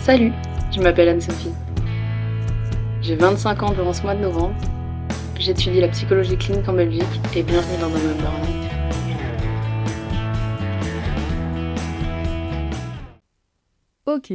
Salut, je m'appelle Anne-Sophie. J'ai 25 ans durant ce mois de novembre. J'étudie la psychologie clinique en Belgique et bienvenue dans Domaine Burnout. Ok,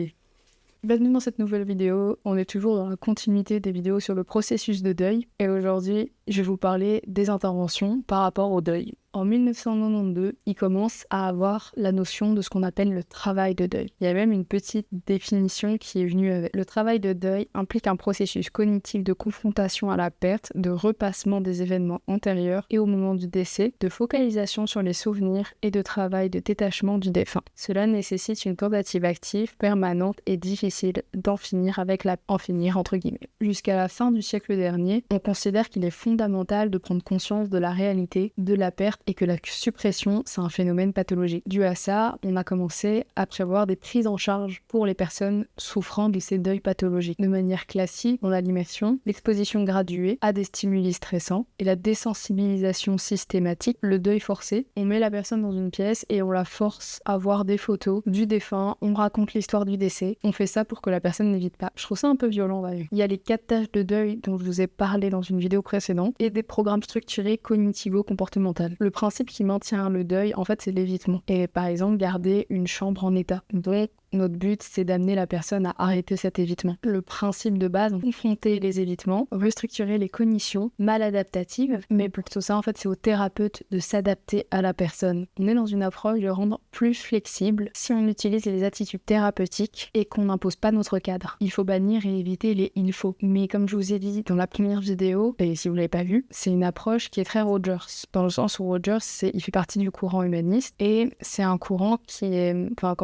bienvenue dans cette nouvelle vidéo. On est toujours dans la continuité des vidéos sur le processus de deuil et aujourd'hui, je vais vous parler des interventions par rapport au deuil. En 1992, il commence à avoir la notion de ce qu'on appelle le travail de deuil. Il y a même une petite définition qui est venue avec. Le travail de deuil implique un processus cognitif de confrontation à la perte, de repassement des événements antérieurs et au moment du décès, de focalisation sur les souvenirs et de travail de détachement du défunt. Cela nécessite une tentative active, permanente et difficile d'en finir avec en finir entre guillemets. Jusqu'à la fin du siècle dernier, on considère qu'il est fondamental de prendre conscience de la réalité de la perte et que la suppression, c'est un phénomène pathologique. Dû à ça, on a commencé à prévoir des prises en charge pour les personnes souffrant de ces deuils pathologiques. De manière classique, on a l'immersion, l'exposition graduée à des stimuli stressants et la désensibilisation systématique, le deuil forcé. On met la personne dans une pièce et on la force à voir des photos du défunt, on raconte l'histoire du décès. On fait ça pour que la personne n'évite pas. Je trouve ça un peu violent d'ailleurs. Il y a les 4 tâches de deuil dont je vous ai parlé dans une vidéo précédente et des programmes structurés cognitivo-comportementaux. Le principe qui maintient le deuil, en fait, c'est l'évitement. Et par exemple, garder une chambre en état. Donc, notre but, c'est d'amener la personne à arrêter cet évitement. Le principe de base, confronter les évitements, restructurer les cognitions maladaptatives, mais plutôt ça, en fait, c'est au thérapeute de s'adapter à la personne. On est dans une approche de rendre plus flexible si on utilise les attitudes thérapeutiques et qu'on n'impose pas notre cadre. Il faut bannir et éviter les il faut. Mais comme je vous ai dit dans la première vidéo, et si vous l'avez pas vu, c'est une approche qui est très Rogers. Dans le sens où Rogers, il fait partie du courant humaniste et c'est un courant qui est,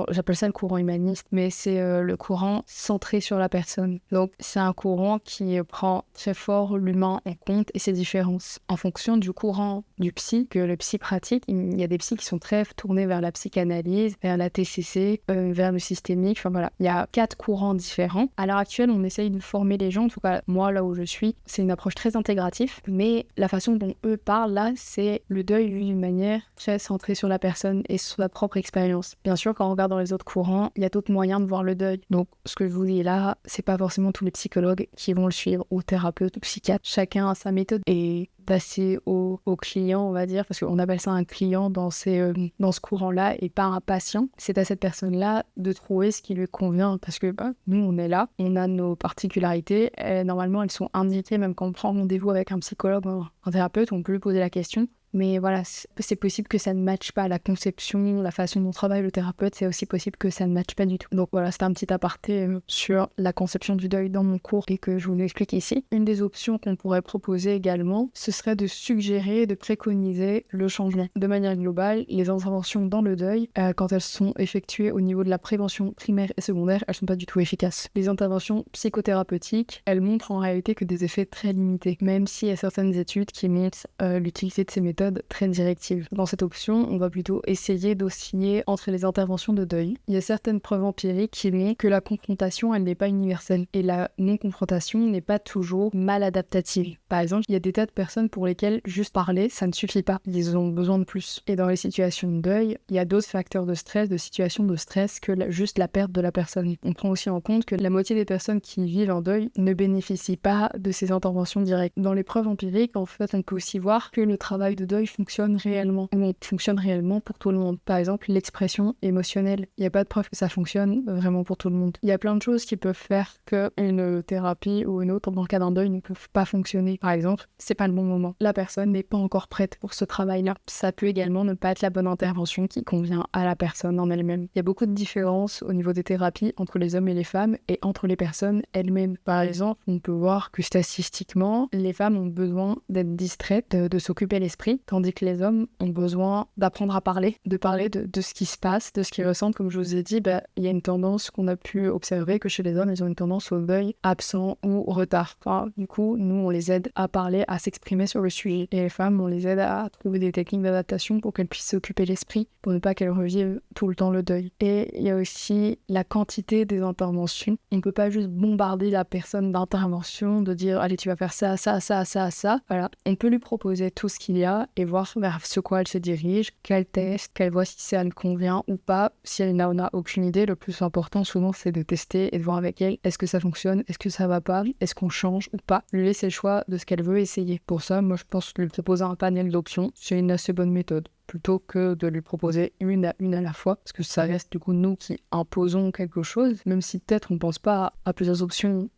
j'appelle ça le courant humaniste, mais c'est le courant centré sur la personne. Donc c'est un courant qui prend très fort l'humain en compte et ses différences. En fonction du courant du psy, que le psy pratique, il y a des psys qui sont très tournés vers la psychanalyse, vers la TCC, vers le systémique, enfin voilà. Il y a 4 courants différents. À l'heure actuelle, on essaye de former les gens, en tout cas moi là où je suis, c'est une approche très intégrative, mais la façon dont eux parlent là, c'est le deuil vu d'une manière très centrée sur la personne et sur sa propre expérience. Bien sûr, quand on regarde dans les autres courants, il y a d'autres moyens de voir le deuil. Donc, ce que je vous dis là, c'est pas forcément tous les psychologues qui vont le suivre, ou thérapeutes, ou psychiatres. Chacun a sa méthode et passer au client, on va dire, parce qu'on appelle ça un client dans ce courant-là et pas un patient. C'est à cette personne-là de trouver ce qui lui convient parce que nous, on est là, on a nos particularités. Et normalement, elles sont indiquées même quand on prend rendez-vous avec un psychologue ou un thérapeute, on peut lui poser la question. Mais voilà, c'est possible que ça ne matche pas la conception, la façon dont travaille le thérapeute, c'est aussi possible que ça ne matche pas du tout. Donc voilà, c'était un petit aparté sur la conception du deuil dans mon cours et que je vous l'explique ici. Une des options qu'on pourrait proposer également, ce serait de suggérer, de préconiser le changement. De manière globale, les interventions dans le deuil, quand elles sont effectuées au niveau de la prévention primaire et secondaire, elles sont pas du tout efficaces. Les interventions psychothérapeutiques, elles montrent en réalité que des effets très limités, même s'il y a certaines études qui montrent l'utilité de ces méthodes très directive. Dans cette option, on va plutôt essayer d'osciller entre les interventions de deuil. Il y a certaines preuves empiriques qui montrent que la confrontation, elle n'est pas universelle et la non-confrontation n'est pas toujours maladaptative. Par exemple, il y a des tas de personnes pour lesquelles juste parler, ça ne suffit pas. Ils ont besoin de plus. Et dans les situations de deuil, il y a d'autres facteurs de stress, de situations de stress que juste la perte de la personne. On prend aussi en compte que la moitié des personnes qui vivent en deuil ne bénéficient pas de ces interventions directes. Dans les preuves empiriques, en fait, on peut aussi voir que le travail de deuil fonctionne réellement, ou fonctionne réellement pour tout le monde. Par exemple, l'expression émotionnelle. Il n'y a pas de preuve que ça fonctionne vraiment pour tout le monde. Il y a plein de choses qui peuvent faire qu'une thérapie ou une autre, dans le cas d'un deuil, ne peuvent pas fonctionner. Par exemple, c'est pas le bon moment. La personne n'est pas encore prête pour ce travail-là. Ça peut également ne pas être la bonne intervention qui convient à la personne en elle-même. Il y a beaucoup de différences au niveau des thérapies entre les hommes et les femmes et entre les personnes elles-mêmes. Par exemple, on peut voir que statistiquement, les femmes ont besoin d'être distraites, de s'occuper l'esprit, tandis que les hommes ont besoin d'apprendre à parler, de parler de ce qui se passe, de ce qu'ils ressentent. Comme je vous ai dit, il y a une tendance qu'on a pu observer que chez les hommes, ils ont une tendance au deuil absent ou retard. Enfin, du coup, nous, on les aide à parler, à s'exprimer sur le sujet. Et les femmes, on les aide à trouver des techniques d'adaptation pour qu'elles puissent s'occuper l'esprit, pour ne pas qu'elles revivent tout le temps le deuil. Et il y a aussi la quantité des interventions. On ne peut pas juste bombarder la personne d'intervention, de dire « Allez, tu vas faire ça, ça, ça, ça, ça ». Voilà. On peut lui proposer tout ce qu'il y a ça et voir vers ce quoi elle se dirige, qu'elle teste, qu'elle voit si ça lui convient ou pas. Si elle n'en a aucune idée, le plus important souvent c'est de tester et de voir avec elle est-ce que ça fonctionne, est-ce que ça va pas, est-ce qu'on change ou pas. Lui laisser le choix de ce qu'elle veut essayer. Pour ça, moi je pense que lui proposer un panel d'options, c'est une assez bonne méthode, plutôt que de lui proposer une à la fois, parce que ça reste du coup nous qui imposons quelque chose, même si peut-être on pense pas à plusieurs options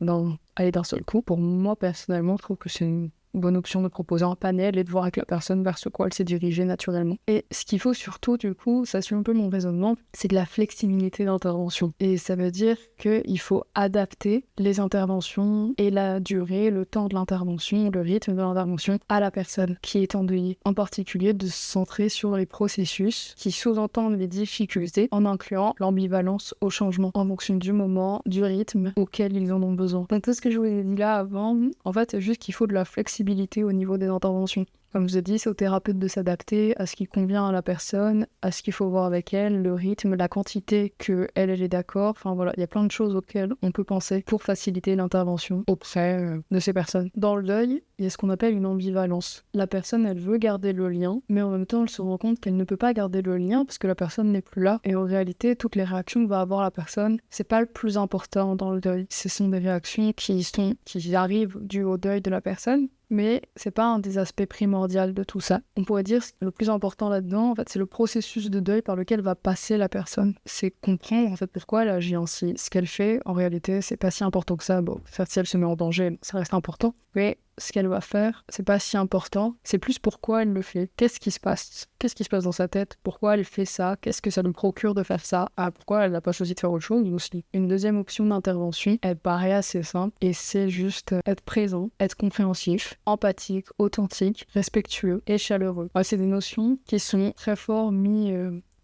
aller d'un seul coup. Pour moi personnellement, je trouve que c'est une bonne option de proposer un panel et de voir avec la personne vers ce quoi elle s'est dirigée naturellement. Et ce qu'il faut surtout, du coup, ça suit un peu mon raisonnement, c'est de la flexibilité d'intervention. Et ça veut dire qu'il faut adapter les interventions et la durée, le temps de l'intervention, le rythme de l'intervention à la personne qui est endeuillée. En particulier, de se centrer sur les processus qui sous-entendent les difficultés en incluant l'ambivalence au changement en fonction du moment, du rythme auquel ils en ont besoin. Donc tout ce que je vous ai dit là avant, en fait, c'est juste qu'il faut de la flexibilité au niveau des interventions. Comme je vous ai dit, c'est au thérapeute de s'adapter à ce qui convient à la personne, à ce qu'il faut voir avec elle, le rythme, la quantité que elle est d'accord. Enfin voilà, il y a plein de choses auxquelles on peut penser pour faciliter l'intervention auprès de ces personnes. Dans le deuil, il y a ce qu'on appelle une ambivalence. La personne, elle veut garder le lien, mais en même temps, elle se rend compte qu'elle ne peut pas garder le lien parce que la personne n'est plus là. Et en réalité, toutes les réactions que va avoir la personne, c'est pas le plus important dans le deuil. Ce sont des réactions qui arrivent dues au deuil de la personne, mais c'est pas un des aspects primordiaux de tout ça. On pourrait dire que le plus important là-dedans, en fait, c'est le processus de deuil par lequel va passer la personne. C'est comprendre, en fait, pourquoi elle agit ainsi. Ce qu'elle fait, en réalité, c'est pas si important que ça. Bon, faire si elle se met en danger, ça reste important. Mais ce qu'elle va faire, c'est pas si important. C'est plus pourquoi elle le fait. Qu'est-ce qui se passe? Qu'est-ce qui se passe dans sa tête? Pourquoi elle fait ça? Qu'est-ce que ça lui procure de faire ça? Pourquoi elle n'a pas choisi de faire autre chose aussi? Une deuxième option d'intervention, elle paraît assez simple et c'est juste être présent, être compréhensif, empathique, authentique, respectueux et chaleureux. C'est des notions qui sont très fort mis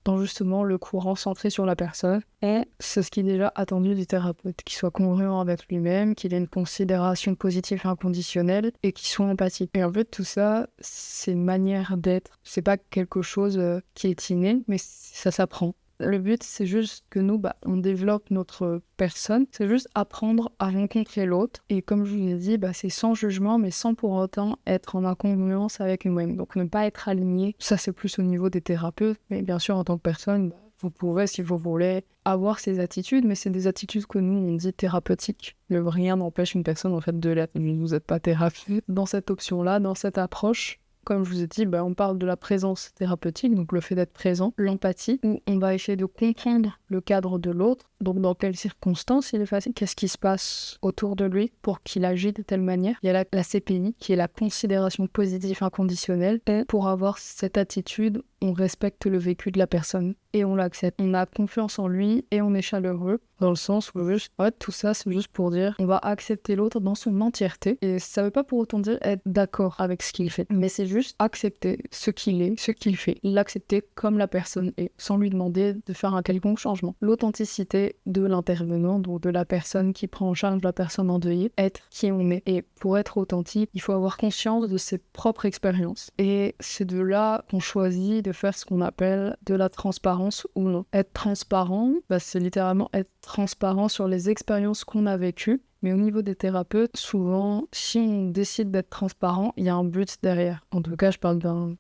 dans justement le courant centré sur la personne. Et c'est ce qui est déjà attendu du thérapeute, qu'il soit congruent avec lui-même, qu'il ait une considération positive et inconditionnelle et qu'il soit empathique. Et en fait, tout ça, c'est une manière d'être. C'est pas quelque chose qui est inné, mais ça s'apprend. Le but, c'est juste que nous, on développe notre personne. C'est juste apprendre à rencontrer l'autre. Et comme je vous l'ai dit, c'est sans jugement, mais sans pour autant être en incongruence avec nous-mêmes. Donc ne pas être aligné. Ça, c'est plus au niveau des thérapeutes. Mais bien sûr, en tant que personne, vous pouvez, si vous voulez, avoir ces attitudes, mais c'est des attitudes que nous, on dit thérapeutiques. Rien n'empêche une personne, en fait, de l'être. Vous n'êtes pas thérapeute. Dans cette option-là, dans cette approche, comme je vous ai dit, on parle de la présence thérapeutique, donc le fait d'être présent, l'empathie, où on va essayer de comprendre le cadre de l'autre, donc dans quelles circonstances il est facile, qu'est-ce qui se passe autour de lui pour qu'il agisse de telle manière. Il y a la CPI, qui est la considération positive inconditionnelle, et pour avoir cette attitude, on respecte le vécu de la personne et on l'accepte. On a confiance en lui et on est chaleureux, dans le sens où tout ça, c'est juste pour dire on va accepter l'autre dans son entièreté. Et ça veut pas pour autant dire être d'accord avec ce qu'il fait, mais c'est juste accepter ce qu'il est, ce qu'il fait, l'accepter comme la personne est, sans lui demander de faire un quelconque changement. L'authenticité de l'intervenant, donc de la personne qui prend en charge la personne endeuillée, être qui on est. Et pour être authentique, il faut avoir conscience de ses propres expériences. Et c'est de là qu'on choisit de faire ce qu'on appelle de la transparence ou non. Être transparent, c'est littéralement être transparent sur les expériences qu'on a vécues. Mais au niveau des thérapeutes, souvent, si on décide d'être transparent, il y a un but derrière. En tout cas, je parle d'un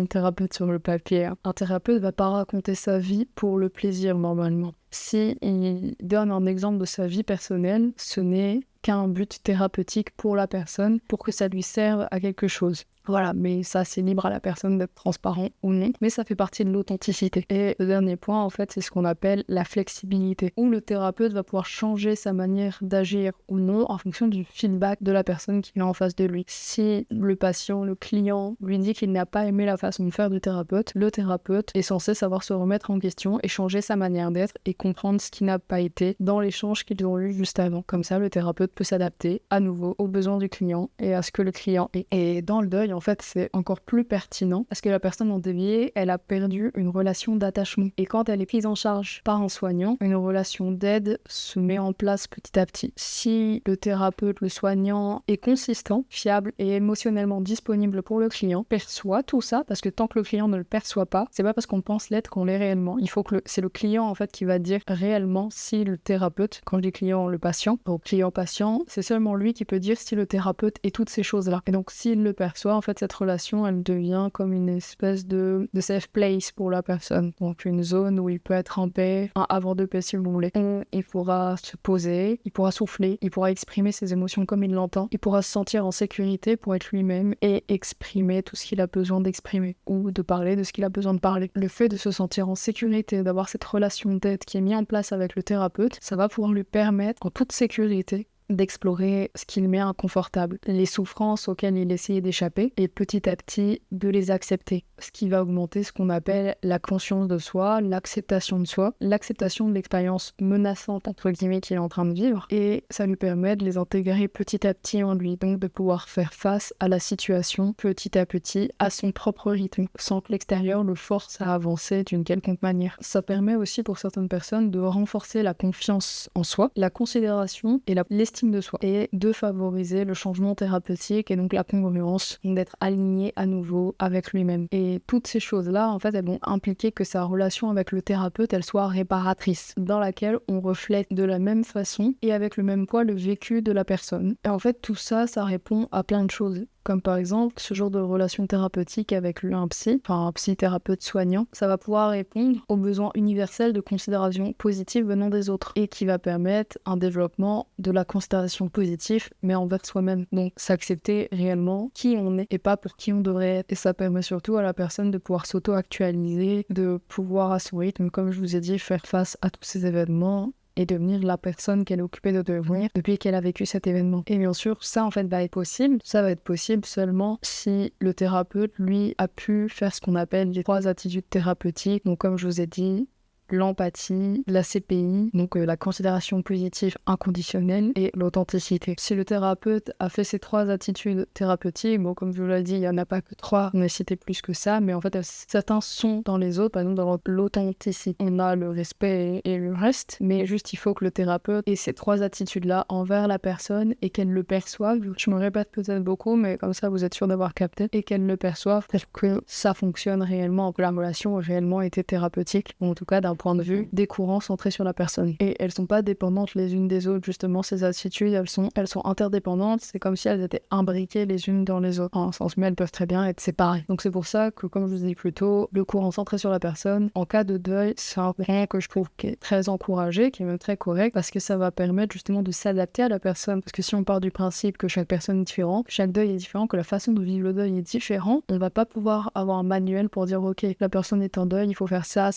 thérapeute sur le papier. Un thérapeute ne va pas raconter sa vie pour le plaisir, normalement. S'il donne un exemple de sa vie personnelle, ce n'est qu'un but thérapeutique pour la personne, pour que ça lui serve à quelque chose. Voilà, mais ça, c'est libre à la personne d'être transparent ou non, mais ça fait partie de l'authenticité. Et le dernier point, en fait, c'est ce qu'on appelle la flexibilité, où le thérapeute va pouvoir changer sa manière d'agir ou non en fonction du feedback de la personne qui est en face de lui. Si le patient, le client, lui dit qu'il n'a pas aimé la façon de faire du thérapeute, le thérapeute est censé savoir se remettre en question et changer sa manière d'être et comprendre ce qui n'a pas été dans l'échange qu'ils ont eu juste avant. Comme ça, le thérapeute peut s'adapter à nouveau aux besoins du client et à ce que le client est. Et dans le deuil, en fait, c'est encore plus pertinent parce que la personne endeuillée, elle a perdu une relation d'attachement. Et quand elle est prise en charge par un soignant, une relation d'aide se met en place petit à petit. Si le thérapeute, le soignant est consistant, fiable et émotionnellement disponible pour le client, perçoit tout ça, parce que tant que le client ne le perçoit pas, c'est pas parce qu'on pense l'être qu'on l'est réellement. Il faut que c'est le client en fait qui va dire réellement si le thérapeute, quand je dis client, le patient, donc client-patient, c'est seulement lui qui peut dire si le thérapeute est toutes ces choses-là. Et donc s'il le perçoit, en fait, fait, cette relation, elle devient comme une espèce de safe place pour la personne. Donc, une zone où il peut être en paix, un havre de paix si vous voulez. Il pourra se poser, il pourra souffler, il pourra exprimer ses émotions comme il l'entend, il pourra se sentir en sécurité pour être lui-même et exprimer tout ce qu'il a besoin d'exprimer ou de parler de ce qu'il a besoin de parler. Le fait de se sentir en sécurité, d'avoir cette relation d'aide qui est mise en place avec le thérapeute, ça va pouvoir lui permettre, en toute sécurité, d'explorer ce qu'il met inconfortable, les souffrances auxquelles il essayait d'échapper, et petit à petit de les accepter, ce qui va augmenter ce qu'on appelle la conscience de soi, l'acceptation de soi, l'acceptation de l'expérience menaçante entre guillemets qu'il est en train de vivre, et ça lui permet de les intégrer petit à petit en lui, donc de pouvoir faire face à la situation petit à petit, à son propre rythme, sans que l'extérieur le force à avancer d'une quelconque manière. Ça permet aussi pour certaines personnes de renforcer la confiance en soi, la considération et l'estime de soi, et de favoriser le changement thérapeutique et donc la congruence, d'être aligné à nouveau avec lui-même. Et toutes ces choses-là, en fait, elles vont impliquer que sa relation avec le thérapeute, elle soit réparatrice, dans laquelle on reflète de la même façon et avec le même poids le vécu de la personne. Et en fait, tout ça, ça répond à plein de choses. Comme par exemple, ce genre de relation thérapeutique avec un psy, enfin un psy-thérapeute soignant, ça va pouvoir répondre aux besoins universels de considération positive venant des autres et qui va permettre un développement de la considération positive, mais envers soi-même. Donc, s'accepter réellement qui on est et pas pour qui on devrait être. Et ça permet surtout à la personne de pouvoir s'auto-actualiser, de pouvoir à son rythme, comme je vous ai dit, faire face à tous ces événements et devenir la personne qu'elle est occupée de devenir depuis qu'elle a vécu cet événement. Et bien sûr, ça en fait va être possible. Ça va être possible seulement si le thérapeute, lui, a pu faire ce qu'on appelle les 3 attitudes thérapeutiques. Donc comme je vous ai dit, l'empathie, la CPI, donc la considération positive inconditionnelle et l'authenticité. Si le thérapeute a fait ces 3 attitudes thérapeutiques, bon comme je vous l'ai dit, il n'y en a pas que 3, on a cité plus que ça, mais en fait certains sont dans les autres, par exemple dans l'authenticité, on a le respect et le reste, mais juste il faut que le thérapeute ait ces 3 attitudes-là envers la personne et qu'elle le perçoive. Je me répète peut-être beaucoup, mais comme ça vous êtes sûr d'avoir capté, et qu'elle le perçoive parce que ça fonctionne réellement, que la relation a réellement été thérapeutique, ou en tout cas d'un point de vue des courants centrés sur la personne. Et elles sont pas dépendantes les unes des autres, justement, ces attitudes, elles sont interdépendantes, c'est comme si elles étaient imbriquées les unes dans les autres, en un sens, mais elles peuvent très bien être séparées. Donc c'est pour ça que, comme je vous ai dit plus tôt, le courant centré sur la personne, en cas de deuil, c'est un courant que je trouve qui est très encouragé, qui est même très correct, parce que ça va permettre justement de s'adapter à la personne, parce que si on part du principe que chaque personne est différente, que chaque deuil est différent, que la façon de vivre le deuil est différente, on va pas pouvoir avoir un manuel pour dire ok, la personne est en deuil, il faut faire ça.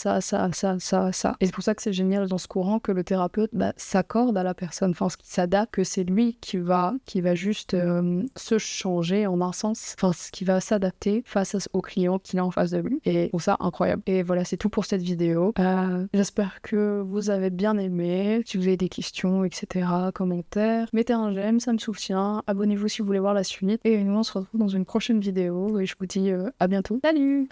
Et c'est pour ça que c'est génial dans ce courant que le thérapeute s'accorde à la personne, enfin ce qui s'adapte, que c'est lui qui va juste se changer en un sens, enfin ce qui va s'adapter face au client qu'il a en face de lui. Et pour ça, incroyable. Et voilà, c'est tout pour cette vidéo. J'espère que vous avez bien aimé. Si vous avez des questions, etc., commentaires, mettez un j'aime, ça me soutient. Abonnez-vous si vous voulez voir la suite. Et nous, on se retrouve dans une prochaine vidéo. Et je vous dis à bientôt. Salut